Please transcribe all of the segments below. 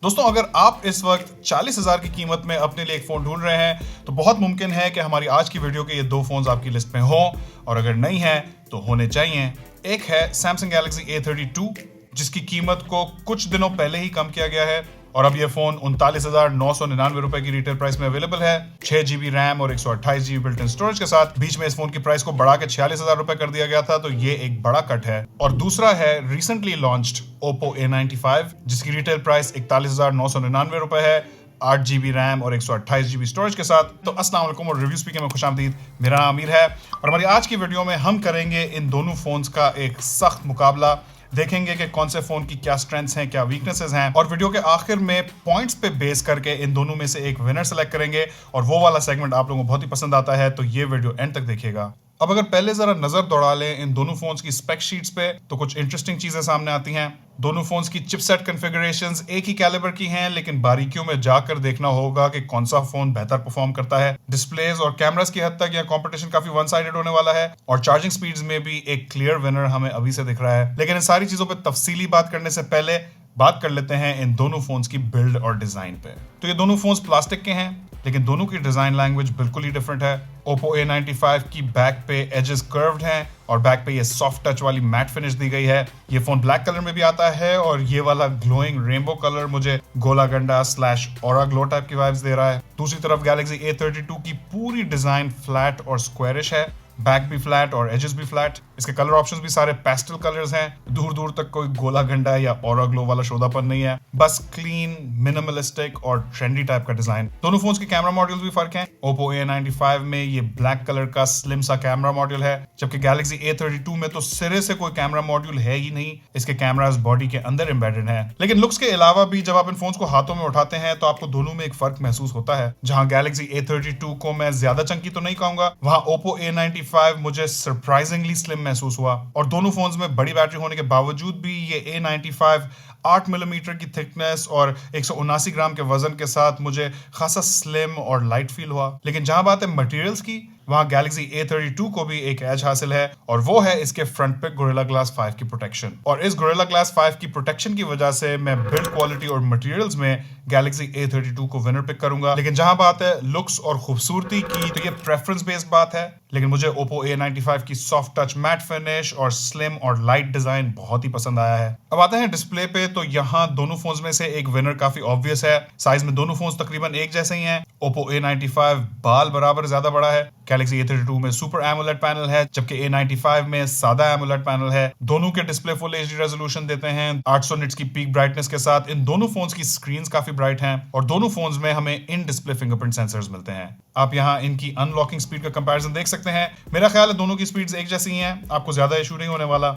दोस्तों, अगर आप इस वक्त 40,000 की कीमत में अपने लिए एक फ़ोन ढूंढ रहे हैं तो बहुत मुमकिन है कि हमारी आज की वीडियो के ये दो फ़ोन्स आपकी लिस्ट में हों, और अगर नहीं है तो होने चाहिए। एक है Samsung Galaxy A32, जिसकी कीमत को कुछ दिनों पहले ही कम किया गया है और अब यह फ़ोन 39,999 रुपए की रिटेल प्राइस में अवेलेबल है। 6 GB रैम और 128 GB बिल्ट इन स्टोरेज के साथ। बीच में इस फोन की प्राइस को बढ़ा के 46,000 रुपए कर दिया गया था, तो ये एक बड़ा कट है। और दूसरा है रिसेंटली लॉन्च्ड Oppo A95, जिसकी रिटेल प्राइस 41,999 रुपए है, 8 GB रैम और 128 GB स्टोरेज के साथ। तो अस्सलाम वालेकुम और रिव्यू स्पीकर में खुशामदीद। मेरा नाम आमिर है और हमारी आज की वीडियो में हम करेंगे इन दोनों फोन्स का एक सख्त मुकाबला। देखेंगे कि कौन से फोन की क्या स्ट्रेंथ्स हैं, क्या वीकनेसेस हैं, और वीडियो के आखिर में पॉइंट्स पे बेस करके इन दोनों में से एक विनर सेलेक्ट करेंगे। और वो वाला सेगमेंट आप लोगों को बहुत ही पसंद आता है, तो ये वीडियो एंड तक देखिएगा। अब अगर पहले जरा नजर दौड़ा लें इन दोनों फोन्स की स्पेक शीट्स पे, तो कुछ इंटरेस्टिंग चीजें सामने आती हैं। दोनों फोन्स की चिपसेट कॉन्फ़िगरेशंस एक ही कैलिबर की हैं, लेकिन बारीकियों में जाकर देखना होगा कि कौन सा फोन बेहतर परफॉर्म करता है। डिस्प्लेज और कैमरास की हद तक यह कंपटीशन काफी वन साइडेड होने वाला है, और चार्जिंग स्पीड्स में भी एक क्लियर विनर हमें अभी से दिख रहा है। लेकिन इन सारी चीजों पर तफसीली बात करने से पहले बात कर लेते हैं इन दोनों फोन्स की बिल्ड और डिजाइन पे। तो ये दोनों फोन्स प्लास्टिक के हैं, लेकिन दोनों की डिजाइन लैंग्वेज बिल्कुल ही डिफरेंट है। Oppo A95 की बैक पे एजेस कर्व्ड हैं और बैक पे ये सॉफ्ट टच वाली मैट फिनिश दी गई है। ये फोन ब्लैक कलर में भी आता है और ये वाला ग्लोइंग रेनबो कलर मुझे गोला गंडा / ऑरा ग्लो टाइप की वाइब्स दे रहा है। दूसरी तरफ Galaxy A32 की पूरी डिजाइन फ्लैट और स्क्वायरिश है, बैक भी फ्लैट और एजेस भी फ्लैट। इसके कलर ऑप्शंस भी सारे पेस्टल कलर्स हैं। दूर दूर तक कोई गोला गंडा या ऑरा ग्लो वाला शोधापन नहीं है, बस क्लीन, मिनिमलिस्टिक और ट्रेंडी टाइप का डिजाइन। दोनों फोन्स के कैमरा मॉड्यूल्स भी फर्क हैं। Oppo A95 में ये ब्लैक कलर का स्लिम सा कैमरा मॉड्यूल है, जबकि Galaxy A32 में तो सिरे से कोई कैमरा मॉड्यूल है ही नहीं। इसके कैमरास बॉडी के अंदर एम्बेडेड हैं। लेकिन लुक्स के अलावा भी जब आप इन फोन्स को हाथों में उठाते हैं तो आपको दोनों में एक फर्क महसूस होता है। जहां Galaxy A32 को मैं ज्यादा चंकी तो नहीं कहूंगा, वहां Oppo A95 मुझे सरप्राइजिंगली स्लिम महसूस हुआ। और दोनों फोन्स में बड़ी बैटरी होने के बावजूद भी ये A95 8 मिलीमीटर की थिकनेस और 179 ग्राम के वजन के साथ मुझे खासा स्लिम और लाइट फील हुआ। लेकिन जहां बात है मटेरियल्स की, वहां Galaxy A32 को भी एक एज हासिल है, और वो है इसके फ्रंट पे Gorilla Glass 5 की प्रोटेक्शन। और इस Gorilla Glass 5 की प्रोटेक्शन की वजह से मैं बिल्ड क्वालिटी और मटेरियल्स में Galaxy A32 को विनर पिक करूंगा। लेकिन जहां बात है लुक्स और खूबसूरती की, तो ये प्रेफरेंस बेस्ड बात है। लेकिन मुझे Oppo A95 की सॉफ्ट टच मैट फिनिश और स्लिम और लाइट डिजाइन बहुत ही पसंद आया है। अब आते हैं डिस्प्ले पे, तो यहाँ दोनों फोन्स में से एक विनर काफी ऑब्वियस है। साइज में दोनों फोन्स तकरीबन एक जैसे ही हैं। Oppo A95 बाल बराबर ज्यादा बड़ा है। Galaxy A32 में सुपर AMOLED पैनल है, जबकि A95 में सादा AMOLED पैनल है। दोनों के डिस्प्ले फुल HD रेजोल्यूशन देते हैं 800 निट्स की पीक ब्राइटनेस के साथ। इन दोनों फोन्स की स्क्रीन्स काफी ब्राइट हैं, और दोनों फोन्स में हमें इन डिस्प्ले फिंगरप्रिंट सेंसर्स मिलते हैं। आप यहाँ इनकी अनलॉकिंग स्पीड का कंपैरिजन देख सकते हैं। मेरा ख्याल है दोनों की स्पीड्स एक जैसी ही हैं, आपको ज्यादा इशू नहीं होने वाला।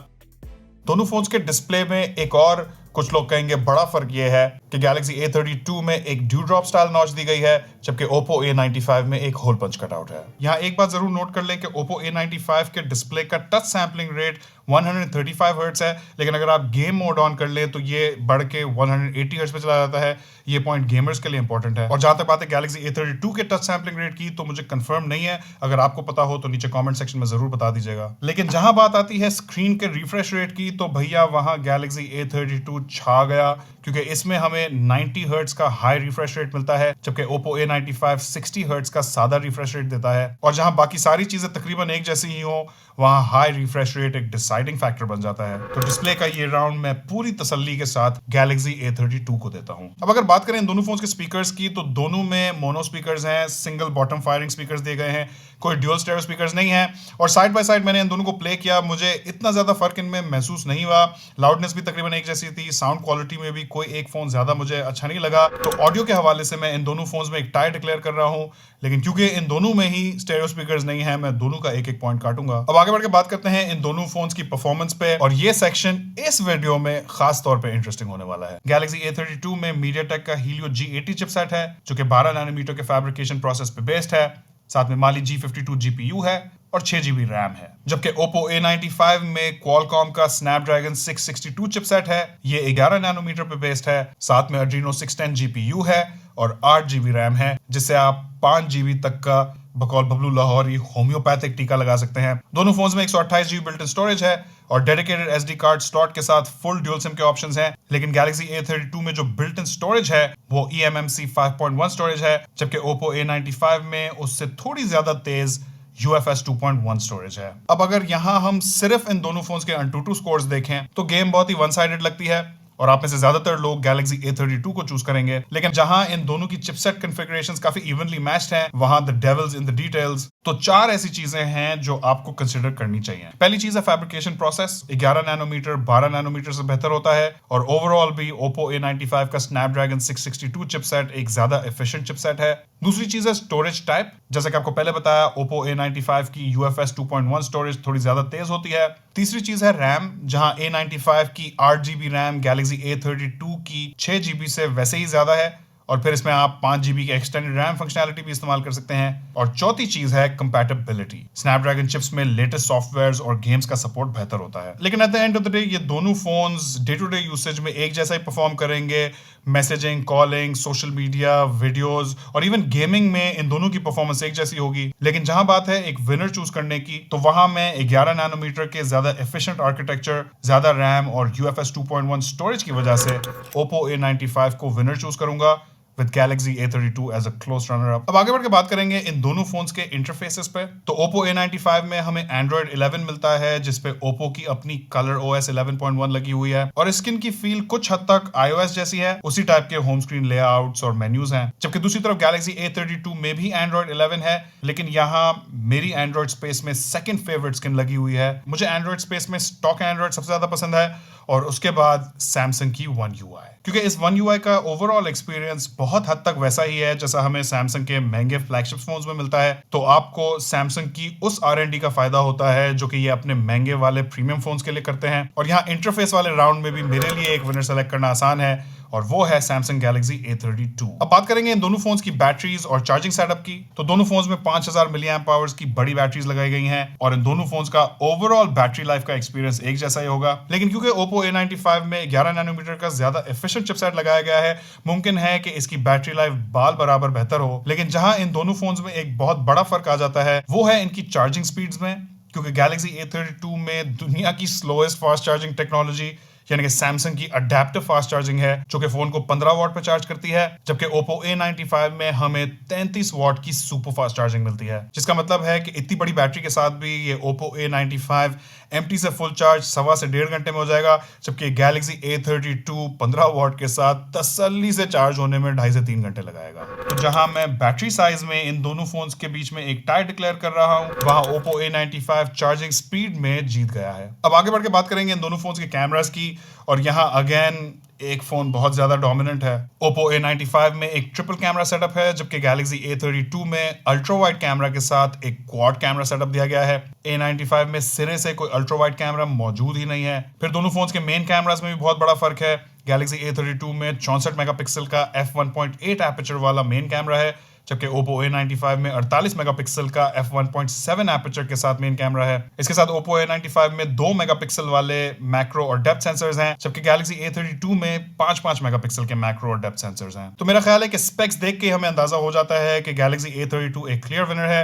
दोनों फोन्स के डिस्प्ले में एक और कुछ लोग कहेंगे बड़ा फर्क यह है कि Galaxy A32 में एक ड्यू ड्रॉप स्टाइल नॉच दी गई है, जबकि Oppo A95 में एक होल पंच कटआउट है। यहाँ एक बात जरूर नोट कर लें कि Oppo A95 के डिस्प्ले का टच सैम्पलिंग रेट 135 हर्ट्ज है, लेकिन अगर आप गेम मोड ऑन कर लें तो ये बढ़ के 180 हर्ट्ज पे चला जाता है। ये पॉइंट गेमर्स के लिए इंपॉर्टेंट है। और जहां तक बात है Galaxy A32 के टच सैम्पलिंग रेट की, तो मुझे कंफर्म नहीं है। अगर आपको पता हो तो नीचे कमेंट सेक्शन में जरूर बता दीजिएगा। लेकिन जहां बात आती है स्क्रीन के रिफ्रेश रेट की, तो भैया वहां Galaxy A32 छा गया, क्योंकि इसमें हमें 90 हर्ट्ज का हाई रिफ्रेश रेट मिलता है, जबकि Oppo A95 60 हर्ट्ज का सादा रिफ्रेश रेट देता है। और जहां बाकी सारी चीजें तकरीबन एक जैसी ही हो, वहां हाई रिफ्रेश रेट एक डिसाइडिंग फैक्टर बन जाता है। तो डिस्प्ले का ये राउंड मैं पूरी तसल्ली के साथ Galaxy A32 को देता हूं। अब अगर बात करें इन दोनों फोन्स के स्पीकर्स की, तो दोनों में मोनो स्पीकर्स हैं, सिंगल बॉटम फायरिंग स्पीकर्स दिए गए हैं, कोई ड्यूअल स्टेरियो स्पीकर्स नहीं है। और साइड बाय साइड मैंने इन दोनों को प्ले किया, मुझे इतना ज्यादा फर्क इनमें महसूस नहीं हुआ। लाउडनेस भी तकरीबन एक जैसी थी, साउंड क्वालिटी में भी कोई एक फोन ज्यादा मुझे अच्छा नहीं लगा। तो ऑडियो के हवाले से मैं इन दोनों फोन्स में एक टाई डिक्लेयर कर रहा हूं, लेकिन क्योंकि इन दोनों में ही स्टेरियो स्पीकर्स नहीं है, मैं दोनों का एक एक पॉइंट काटूंगा। अब आगे बढ़ के बात करते हैं इन दोनों फोन्स की परफॉर्मेंस पे, और ये सेक्शन इस वीडियो में खास तौर पे इंटरेस्टिंग होने वाला है। Galaxy A32 में MediaTek का Helio G80 चिपसेट है, जो कि 12 नैनोमीटर के फैब्रिकेशन प्रोसेस पे बेस्ड है। साथ में Mali G52 GPU है और 6 GB रैम है। जबकि Oppo A95 में Qualcomm का Snapdragon 662 चिपसेट है, ये 11 नैनोमीटर पे बेस्ड है। साथ में Adreno 610 GPU है और 8 GB रैम है, जिससे आप 5 GB तक का बकौल बबलू लाहौरी होम्योपैथिक टीका लगा सकते हैं। दोनों फोन्स में 128 GB बिल्ट इन स्टोरेज है और डेडिकेटेड SD कार्ड स्लॉट के साथ फुल ड्यूल सिम के ऑप्शंस हैं। लेकिन Galaxy A32 में जो बिल्ट इन स्टोरेज है वो eMMC 5.1 स्टोरेज है, जबकि Oppo A95 में उससे थोड़ी ज्यादा तेज UFS 2.1 स्टोरेज है। अब अगर यहां हम सिर्फ इन दोनों फोन्स के AnTuTu स्कोर्स देखें तो गेम बहुत ही वन साइडेड लगती है और आप में से ज्यादातर लोग Galaxy A32 को चूज करेंगे। लेकिन जहां इन दोनों की चिपसेट कॉन्फ़िगरेशंस काफी इवनली मैच्ड हैं, वहां the devil's in the details. तो 4 ऐसी चीजें हैं जो आपको कंसीडर करनी चाहिए। पहली चीज है फैब्रिकेशन प्रोसेस। 11 नैनोमीटर 12 नैनोमीटर से बेहतर होता है और ओवरऑल भी Oppo A95 का Snapdragon 662 चिपसेट एक ज्यादा एफिशिएंट चिपसेट है। दूसरी चीज है स्टोरेज टाइप। जैसा कि आपको पहले बताया, Oppo A95 की UFS 2.1 स्टोरेज थोड़ी ज्यादा तेज होती है। तीसरी चीज है रैम, जहां A95 की 8 GB रैम Galaxy A32 की 6 GB से वैसे ही ज्यादा है और फिर इसमें आप 5 GB की एक्सटेंडेड रैम फंक्शनैलिटी भी इस्तेमाल कर सकते हैं। और चौथी चीज है कंपैटिबिलिटी। स्नैपड्रैगन चिप्स में लेटेस्ट सॉफ्टवेयर्स और गेम्स का सपोर्ट बेहतर होता है। लेकिन at the end of the day ये दोनों phones day to day usage में एक जैसा ही परफॉर्म करेंगे। Messaging, calling, social media, videos और इवन गेमिंग में इन दोनों की परफॉर्मेंस एक जैसी होगी। लेकिन जहां बात है एक विनर चूज करने की, तो वहां मैं 11 नैनोमीटर के ज्यादा एफिशिएंट आर्किटेक्चर, ज्यादा रैम और UFS 2.1 स्टोरेज की वजह से Oppo A95 को विनर चूज करूंगा with Galaxy A32 as a close runner-up। अब आगे बढ़ के बात करेंगे इन दोनों फोन्स के इंटरफेसेस पे। तो Oppo A95 में हमें Android 11 मिलता है, जिसपे Oppo की अपनी Color OS 11.1 लगी हुई है और स्किन की फील कुछ हद तक iOS जैसी है। उसी टाइप के होम स्क्रीन लेआउट्स और मेन्यूज हैं। जबकि दूसरी तरफ Galaxy A32 में भी Android 11 है, लेकिन यहाँ मेरी Android स्पेस में सेकंड फेवरेट स्किन लगी हुई है। मुझे Android स्पेस में स्टॉक Android सबसे ज्यादा पसंद है और उसके बाद Samsung की One UI, क्योंकि इस One UI का ओवरऑल एक्सपीरियंस बहुत हद तक वैसा ही है जैसा हमें Samsung के महंगे फ्लैगशिप फोन्स में मिलता है। तो आपको Samsung की उस R&D का फायदा होता है जो कि ये अपने महंगे वाले प्रीमियम फोन्स के लिए करते हैं। और यहाँ इंटरफेस वाले राउंड में भी मेरे लिए एक विनर सेलेक्ट करना आसान है और वो है Samsung Galaxy A32। अब बात करेंगे इन दोनों फोन्स की बैटरीज और चार्जिंग सेटअप की। तो दोनों फोन्स में 5000 mAh की बड़ी बैटरीज लगाई गई हैं और इन दोनों फोन्स का ओवरऑल बैटरी लाइफ का एक्सपीरियंस एक जैसा ही होगा। लेकिन क्योंकि Oppo A95 में 11 नैनोमीटर का ज्यादा एफिशिएंट चिपसेट लगाया गया है, मुमकिन है कि इसकी बैटरी लाइफ बाल बराबर बेहतर हो। लेकिन जहां इन दोनों फोन्स में एक बहुत बड़ा फर्क आ जाता है वो है इनकी चार्जिंग स्पीड्स में, क्योंकि Galaxy A32 में दुनिया की स्लोएस्ट फास्ट चार्जिंग टेक्नोलॉजी यानी कि Samsung की अडेप्टिव फास्ट चार्जिंग है जो कि फोन को 15 वॉट पे चार्ज करती है, जबकि Oppo A95 में हमें 33 वॉट की सुपर फास्ट चार्जिंग मिलती है। जिसका मतलब है कि इतनी बड़ी बैटरी के साथ भी ये Oppo A95 एम्प्टी से फुल चार्ज 1.25 से 1.5 घंटे में हो जाएगा, जबकि Galaxy A32 15 वॉट के साथ तसल्ली से चार्ज होने में 2.5 से 3 घंटे लगाएगा। तो जहां मैं बैटरी साइज में इन दोनों फोन्स के बीच में एक टाई डिक्लेयर कर रहा हूं, वहां Oppo A95 चार्जिंग स्पीड में जीत गया है। अब आगे बढ़ के बात करेंगे इन दोनों फोन्स के कैमरास की और यहाँ अगेन एक फोन बहुत ज्यादा डोमिनेंट है। Oppo A95 में एक ट्रिपल कैमरा सेटअप है, जबकि Galaxy A32 में अल्ट्रा वाइड कैमरा के साथ एक क्वाड कैमरा सेटअप दिया गया है। A95 में सिरे से कोई अल्ट्रा वाइड कैमरा मौजूद ही नहीं है। फिर दोनों फोन्स के मेन कैमरास में भी बहुत बड़ा फर्क है। Galaxy A32 में 64 मेगापिक्सल का f1.8 एपर्चर वाला मेन कैमरा है, जबकि Oppo A95 में 48 मेगापिक्सल का f1.7 एपर्चर के साथ मेन कैमरा है। इसके साथ Oppo A95 में 2 मेगापिक्सल वाले मैक्रो और डेप्थ सेंसर्स हैं, जबकि Galaxy A32 में 5 मेगापिक्सल के मैक्रो और डेप्थ सेंसर्स हैं। तो मेरा ख्याल है कि स्पेक्स देख के हमें अंदाजा हो जाता है कि Galaxy A32 एक क्लियर विनर है।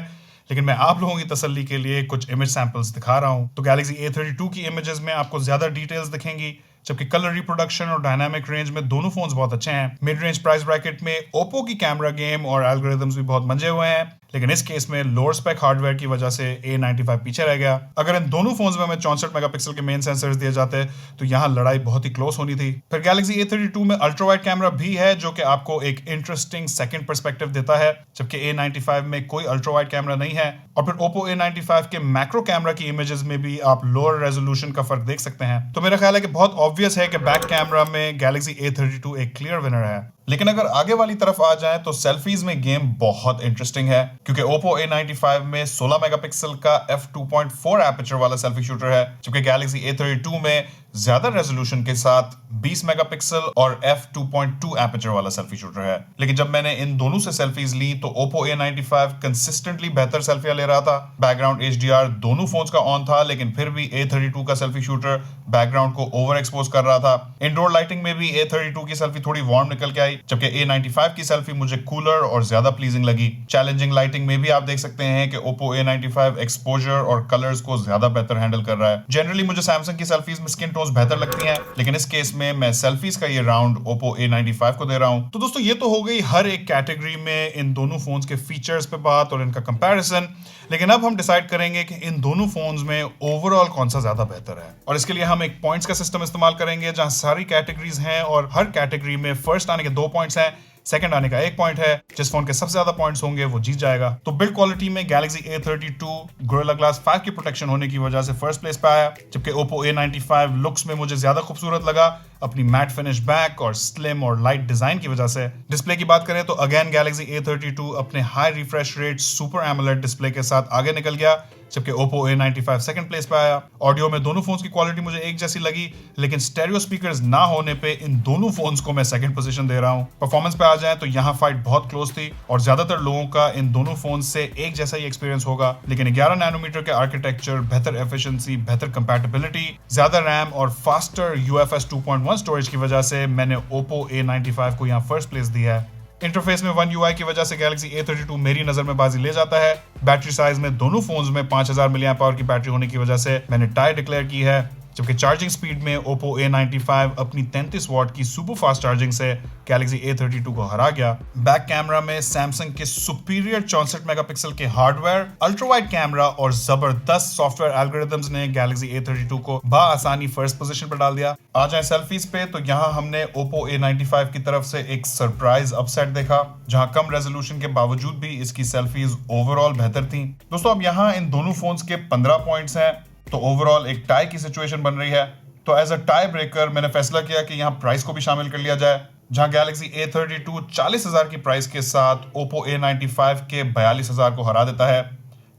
लेकिन मैं आप लोगों की तसल्ली के लिए कुछ इमेज सैंपल्स दिखा रहा हूं। तो Galaxy A32 की इमेजेस में आपको ज्यादा डिटेल्स दिखेंगी, जबकि कलर रिप्रोडक्शन और डायनामिक रेंज में दोनों फोन्स बहुत अच्छे हैं। मिड रेंज प्राइस ब्रैकेट में Oppo की कैमरा गेम और एल्गोरिथम्स भी बहुत मंजे हुए हैं, लेकिन इस केस में लोअर स्पेक हार्डवेयर की वजह से A95 पीछे रह गया। अगर इन दोनों फोन्स में हमें 64 मेगापिक्सल के मेन सेंसर्स दिए जाते तो यहाँ लड़ाई बहुत ही क्लोज होनी थी। फिर Galaxy A32 में अल्ट्रा वाइड कैमरा भी है जो कि आपको एक इंटरेस्टिंग सेकंड पर्सपेक्टिव देता है, जबकि A95 में कोई अल्ट्रा वाइड कैमरा नहीं है। और फिर Oppo A95 के मैक्रो कैमरा की इमेजेस में भी आप लोअर रेजोल्यूशन का फर्क देख सकते हैं। तो मेरा ख्याल है कि बहुत ऑब्वियस है कि बैक कैमरा में Galaxy A32 एक क्लियर विनर है। लेकिन अगर आगे वाली तरफ आ जाए तो सेल्फीज में गेम बहुत इंटरेस्टिंग है, क्योंकि Oppo A95 में 16 मेगापिक्सल का f2.4 एपर्चर वाला सेल्फी शूटर है, जबकि Galaxy A32 में ज्यादा रेजोल्यूशन के साथ 20 मेगापिक्सल और f2.2 एपर्चर वाला सेल्फी शूटर है। लेकिन जब मैंने इन दोनों से सेल्फीज ली तो Oppo A95 कंसिस्टेंटली बेहतर सेल्फियां ले रहा था। बैकग्राउंड HDR दोनों फोन्स का ऑन था, लेकिन फिर भी A32 का सेल्फी शूटर बैकग्राउंड को ओवर एक्सपोज कर रहा था। इंडोर लाइटिंग में भी A32 की सेल्फी थोड़ी वार्म निकल के आई, जबकि A95 की सेल्फी मुझे कूलर और ज्यादा प्लीजिंग लगी। चैलेंजिंग लाइटिंग में भी आप देख सकते हैं कि Oppo A95 एक्सपोजर और कलर्स को ज्यादा बेहतर हैंडल कर रहा है। जनरली मुझे सैमसंग की सेल्फीज में स्किन टोन्स बेहतर लगती हैं, लेकिन इस केस में मैं सेल्फीज का ये राउंड Oppo A95 को दे रहा हूं। तो दोस्तों, ये तो हो गई हर एक कैटेगरी में इन दोनों फोन्स के फीचर्स पे बात और इनका कंपैरिजन। लेकिन अब हम डिसाइड करेंगे कि इन दोनों फोन्स में ओवरऑल कौन सा ज्यादा बेहतर है, और इसके लिए हम एक पॉइंट्स का सिस्टम इस्तेमाल करेंगे जहां सारी कैटेगरीज हैं और हर कैटेगरी में फर्स्ट आने के 2 पॉइंट्स हैं, सेकंड आने का 1 पॉइंट है। जिस फोन के सबसे ज्यादा पॉइंट्स होंगे वो जीत जाएगा। तो बिल्ड क्वालिटी में Galaxy A32 Gorilla Glass 5 की प्रोटेक्शन होने की वजह से फर्स्ट प्लेस पे आया, जबकि Oppo A95 लुक्स में मुझे ज्यादा खूबसूरत लगा अपनी मैट फिनिश बैक और स्लिम और लाइट डिजाइन की वजह से। डिस्प्ले की बात करें तो अगेन Galaxy A32 अपने high refresh rate super AMOLED display के साथ आगे निकल गया, जबकि Oppo A95 सेकंड प्लेस पे आया। ऑडियो में दोनों फोन्स की क्वालिटी मुझे एक जैसी लगी, लेकिन स्टेरियो स्पीकर्स ना होने पे इन दोनों फोन्स को मैं सेकंड पोजीशन दे रहा हूं। परफॉर्मेंस पे आ जाए तो यहाँ फाइट बहुत क्लोज थी और ज्यादातर लोगों का इन दोनों फोन से एक जैसा ही एक्सपीरियंस होगा, लेकिन 11 नैनोमीटर के आर्किटेक्चर, बेहतर एफिशिएंसी, बेहतर कंपैटिबिलिटी, ज्यादा रैम और फास्टर UFS 2.1 स्टोरेज की वजह से मैंने Oppo A95 को यहाँ फर्स्ट प्लेस दी है। इंटरफेस में One UI की वजह से Galaxy A32 मेरी नजर में बाजी ले जाता है। बैटरी साइज में दोनों फोन्स में 5000 mAh की बैटरी होने की वजह से मैंने टाई डिक्लेयर की है, जबकि चार्जिंग स्पीड में Oppo A95 अपनी 33 वाट की सुपर फास्ट चार्जिंग से Galaxy A32 को हरा गया। बैक कैमरा में सैमसंग के सुपीरियर 64 मेगापिक्सल के हार्डवेयर, अल्ट्रा वाइड कैमरा और जबरदस्त सॉफ्टवेयर एल्गोरिथम्स ने Galaxy A32 को बआसानी फर्स्ट पोजीशन पर डाल दिया। आ जाए सेल्फीज पे, तो यहाँ हमने Oppo A95 की तरफ से एक सरप्राइज अपसेट देखा, जहां कम रेजोल्यूशन के बावजूद भी इसकी सेल्फीज ओवरऑल बेहतर थी। दोस्तों, अब यहाँ इन दोनों फोन्स के 15 पॉइंट्स हैं, तो ओवरऑल एक टाई की सिचुएशन बन रही है। तो एज अ टाई ब्रेकर मैंने फैसला किया कि यहाँ प्राइस को भी शामिल कर लिया जाए, जहां Galaxy A32 40,000 की प्राइस के साथ Oppo A95 के 42,000 को हरा देता है।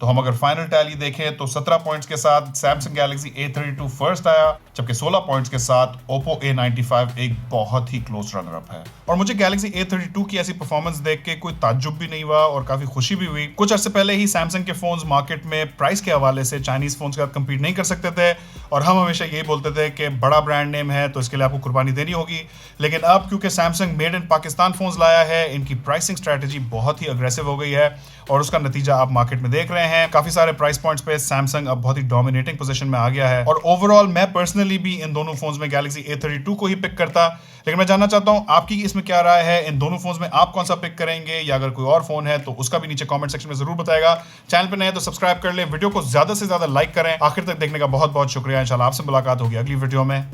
तो हम अगर फाइनल टैली देखें तो 17 पॉइंट्स के साथ Samsung Galaxy A32 फर्स्ट आया, जबकि 16 पॉइंट्स के साथ Oppo A95 एक बहुत ही क्लोज रनर अप है। और मुझे Galaxy A32 की ऐसी परफॉर्मेंस देख के कोई ताज्जुब भी नहीं हुआ और काफी खुशी भी हुई। कुछ अर्से पहले ही Samsung के फोन्स मार्केट में प्राइस के हवाले से चाइनीज फोन्स के साथ कम्पीट नहीं कर सकते थे, और हम हमेशा यही बोलते थे कि बड़ा ब्रांड नेम है तो इसके लिए आपको कुर्बानी देनी होगी। लेकिन अब क्योंकि Samsung made in Pakistan phones लाया है, इनकी प्राइसिंग स्ट्रेटेजी बहुत ही अग्रेसिव हो गई है और उसका नतीजा आप मार्केट में देख रहे हैं। काफी सारे प्राइस पॉइंट्स पे Samsung अब बहुत ही डोमिनेटिंग पोजीशन में आ गया है। और ओवरऑल मैं पर्सनली भी इन दोनों फोन्स में Galaxy A32 को ही पिक करता, लेकिन मैं जानना चाहता हूं आपकी इसमें क्या राय है। इन दोनों फोन्स में आप कौन सा पिक करेंगे, या अगर कोई और फोन है तो उसका भी नीचे कमेंट सेक्शन में जरूर बताएगा। चैनल पे नए हैं तो सब्सक्राइब कर लें, वीडियो को ज्यादा से ज्यादा लाइक करें। आखिर तक देखने का बहुत बहुत शुक्रिया। इंशाल्लाह आपसे मुलाकात होगी अगली वीडियो में।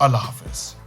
अल्लाह हाफिज।